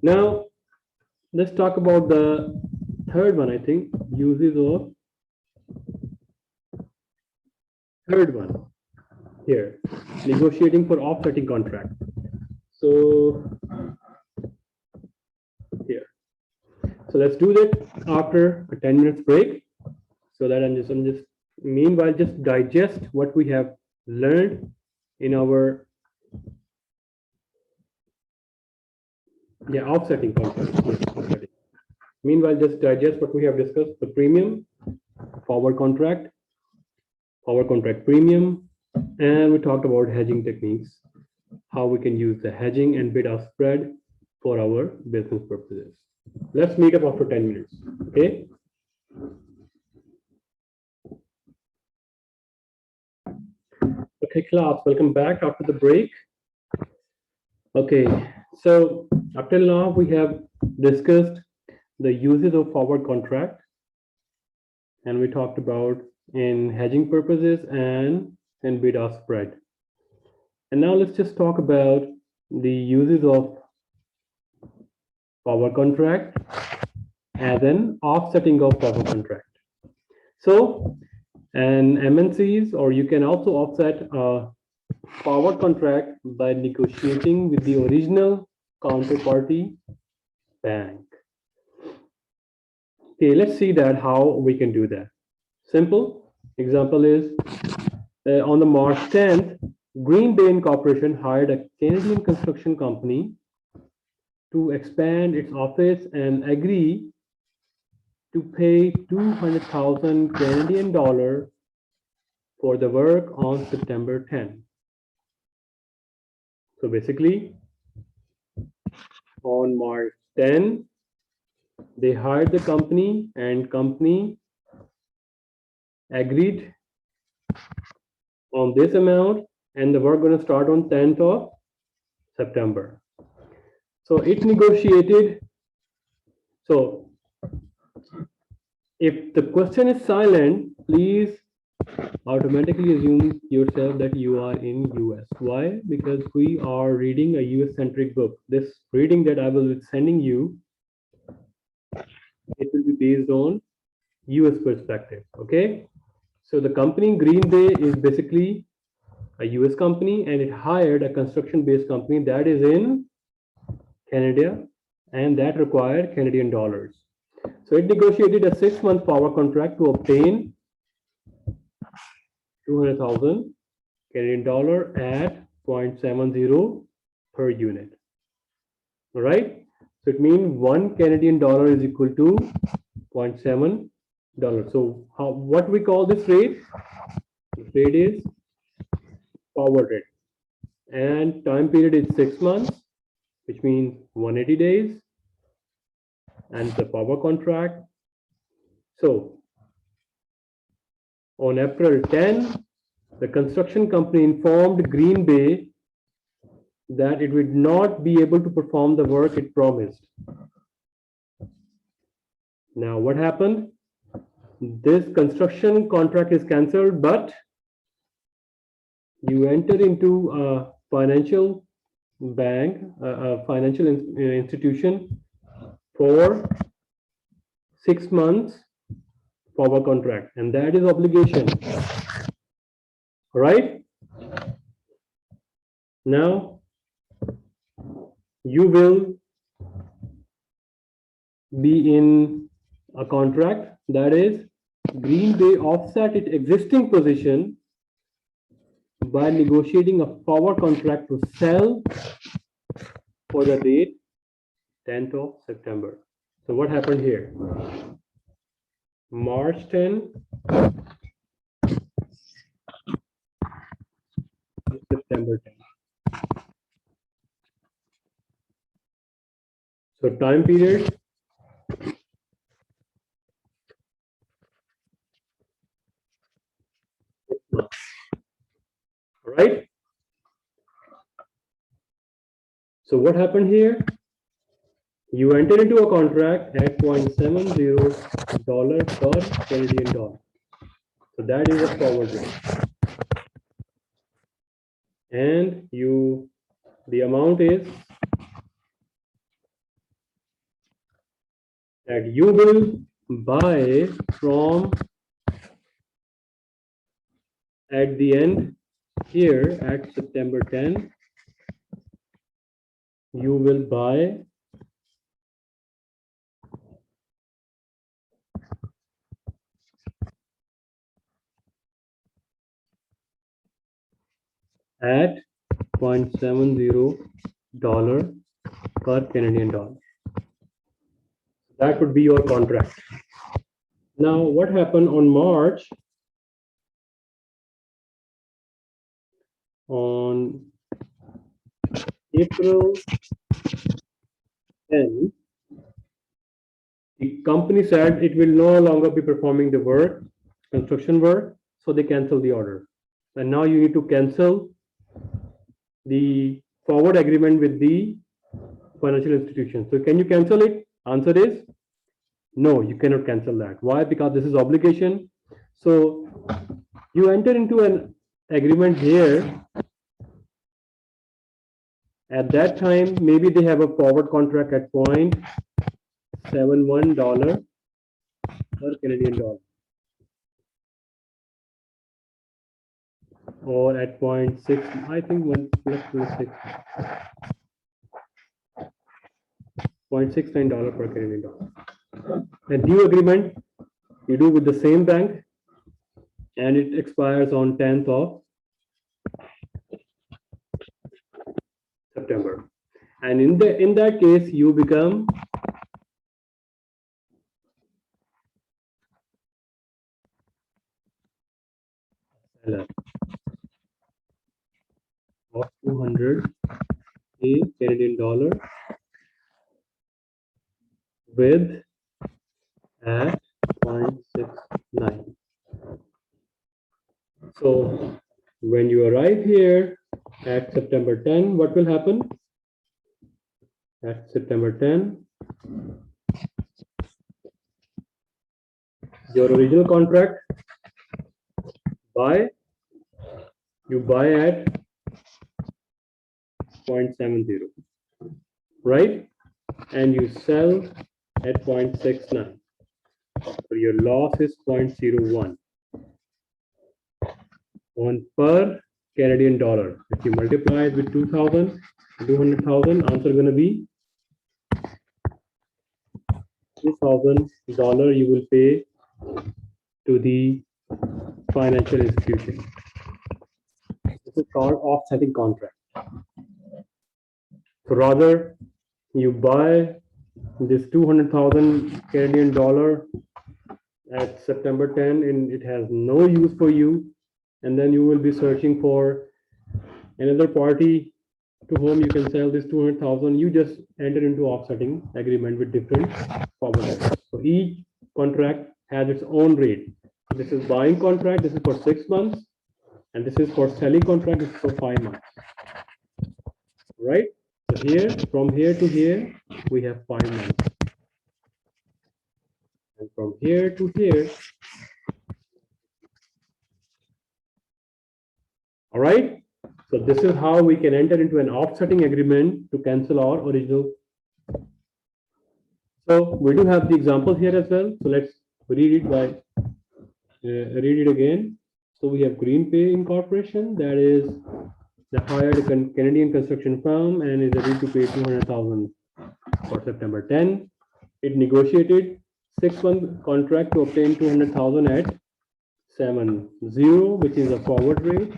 Now, let's talk about the third one, I think, uses of third one here, negotiating for offsetting contract. So here, so let's do that after a 10 minutes break. So that I'm just meanwhile just digest what we have learned in our offsetting contract. Yes, offsetting. Meanwhile, just digest what we have discussed: the premium, forward contract premium, and we talked about hedging techniques, how we can use the hedging and bid-ask spread for our business purposes. Let's meet up after 10 minutes. Okay. Okay, class, welcome back after the break. Okay, so up till now we have discussed the uses of forward contract, and we talked about in hedging purposes and in bid-ask spread. And now let's just talk about the uses of forward contract as an offsetting of forward contract. So, and MNCs, or you can also offset a forward contract by negotiating with the original counterparty bank. Okay, let's see that how we can do that. Simple example is on the March 10th, Green Bay Incorporation hired a Canadian construction company to expand its office and agree to pay 200,000 Canadian dollars for the work on September 10. So basically, on March 10, they hired the company and company agreed on this amount, and the work going to start on 10th of September. So it negotiated. So if the question is silent, please automatically assume yourself that you are in US. Why? Because we are reading a US centric book. This reading that I will be sending you, it will be based on US perspective. Okay. So the company Green Bay is basically a US company, and it hired a construction based company that is in Canada, and that required Canadian dollars. So it negotiated a 6-month forward contract to obtain 200,000 Canadian dollar at 0.70 per unit. All right. So it means 1 Canadian dollar is equal to 0.7 dollars. So what we call this rate? This rate is forward rate, and time period is 6 months, which means 180 days, and the forward contract. So on April 10, the construction company informed Green Bay that it would not be able to perform the work it promised. Now, what happened? This construction contract is cancelled, but you enter into a financial bank, a financial institution for 6 months forward contract, and that is obligation. All right. Now you will be in a contract, that is Green Bay offset its existing position by negotiating a forward contract to sell for the date 10th of September. So what happened here? March 10, September 10. So time period, all right. So what happened here? You entered into a contract at 0.70 dollar per Canadian dollar. So that is a forward rate. And the amount is that you will buy from at the end here at September 10, you will buy at $0.70 per Canadian dollar. That would be your contract. Now, what happened on March? On April 10, the company said it will no longer be performing the work, construction work, so they cancel the order. And now you need to cancel the forward agreement with the financial institution. So can you cancel it? Answer is no, you cannot cancel that. Why? Because this is obligation. So you enter into an agreement here. At that time, maybe they have a forward contract at $0.71 per Canadian dollar. Or at 0.6, I think $0.69 per Canadian dollar. A new agreement you do with the same bank, and it expires on 10th of September. And in that case, you become seller of 200 Canadian dollar with at 0.69. So when you arrive here at September 10, what will happen? At September 10, your original contract, you buy at 0.70, right? And you sell at 0.69. So your loss is 0.01 on per Canadian dollar. If you multiply it with 200,000, answer going to be $2,000 you will pay to the financial institution. This is called offsetting contract. So rather, you buy this 200,000 Canadian dollar at September 10, and it has no use for you, and then you will be searching for another party to whom you can sell this 200,000. You just enter into offsetting agreement with different forward. So each contract has its own rate. This is buying contract, this is for 6 months, and this is for selling contract, this is for 5 months. Right? So here, from here to here, we have 5 months. And from here to here, all right? So this is how we can enter into an offsetting agreement to cancel our original. So we do have the example here as well. So let's read it again. So we have GreenPay Incorporation, that is the hired Canadian construction firm and is ready to pay 200,000 for September 10. It negotiated 6-month contract to obtain 200,000 at 7.0, which is a forward rate.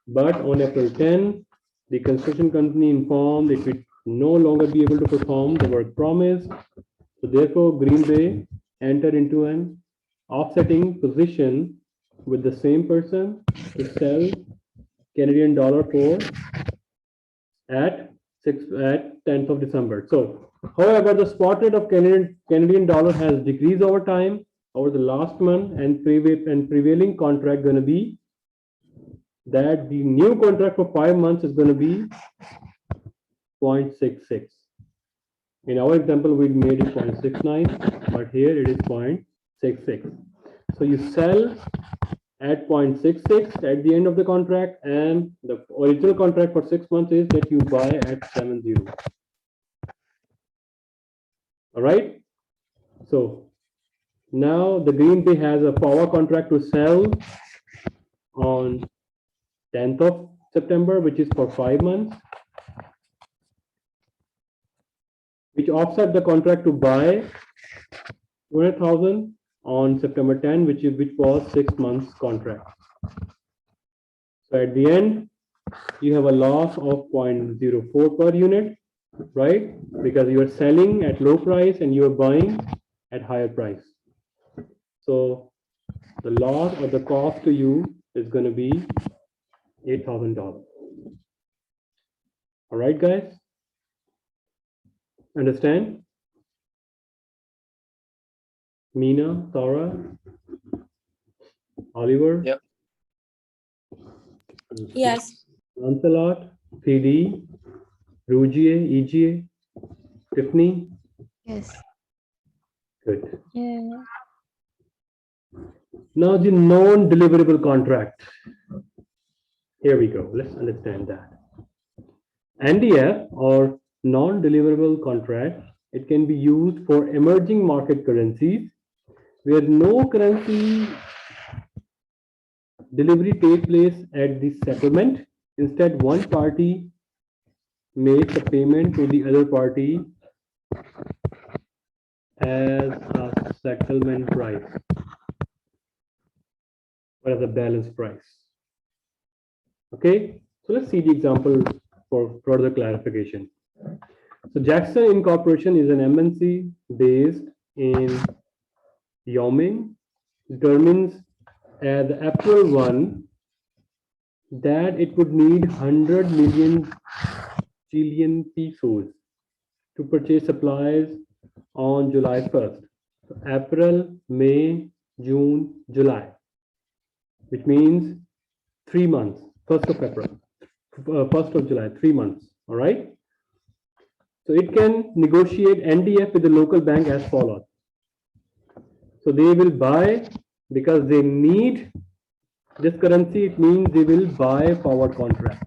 But on April 10, the construction company informed it would no longer be able to perform the work promised. So therefore, Green Bay entered into an offsetting position with the same person to sell Canadian dollar for at 10th of December. So, however, the spot rate of Canadian dollar has decreased over time over the last month, and prevailing contract going to be that the new contract for 5 months is going to be 0.66. In our example, we made it 0.69, but here it is 0.66. So you sell at 0.66 at the end of the contract, and the original contract for 6 months is that you buy at 7.0. All right. So now the Green Bay has a power contract to sell on 10th of September, which is for 5 months, which offset the contract to buy 200,000 on September 10, which was 6 months contract. So at the end, you have a loss of 0.04 per unit, right? Because you are selling at low price and you are buying at higher price. So the loss or the cost to you is going to be $8,000. All right, guys? Understand? Mina, Tara, Oliver? Yep. Yes. Lancelot, PD, Rugia, EGA, Tiffany? Yes. Good. Yeah. Now the non-deliverable contract. Here we go. Let's understand that. NDF or non-deliverable contract, it can be used for emerging market currencies where no currency delivery takes place at the settlement. Instead, one party makes a payment to the other party as a settlement price or as a balance price. Okay, so let's see the example for further clarification. So Jackson Incorporation is an MNC based in Wyoming, determines at the April 1 that it would need 100 million Chilean pesos to purchase supplies on July 1st. So April, May, June, July, which means 3 months, 1st of April, 1st of July, 3 months, all right? So it can negotiate NDF with the local bank as follows. So they will buy because they need this currency, it means they will buy forward contract.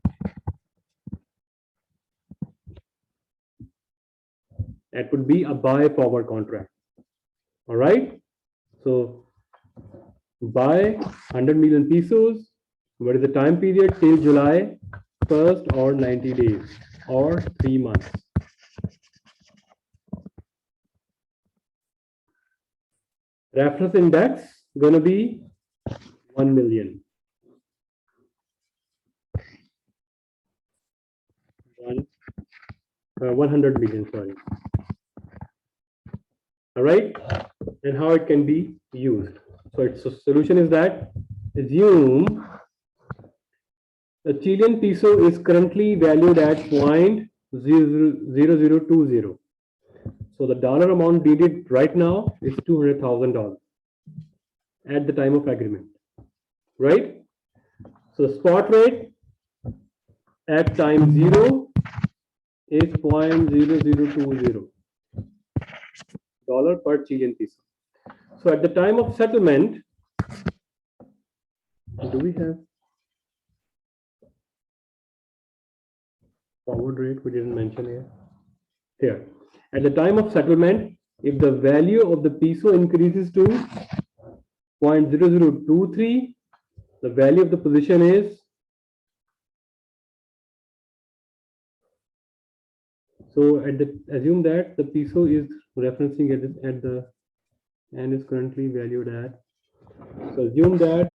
That would be a buy forward contract. All right. So buy 100 million pesos. What is the time period? Till July 1st or 90 days or 3 months. Reference index gonna be 1 million. 100 million, sorry. All right, and how it can be used. So its solution is that assume the Chilean peso is currently valued at 0.0020. So the dollar amount needed right now is $200,000 at the time of agreement, right? So the spot rate at time 0 is 0.0020 dollar per Chilean peso. So at the time of settlement, do we have forward rate? We didn't mention here. Here, at the time of settlement, if the value of the peso increases to 0.0023, the value of the position is, so at the, assume that the peso is referencing at the and is currently valued at, so assume that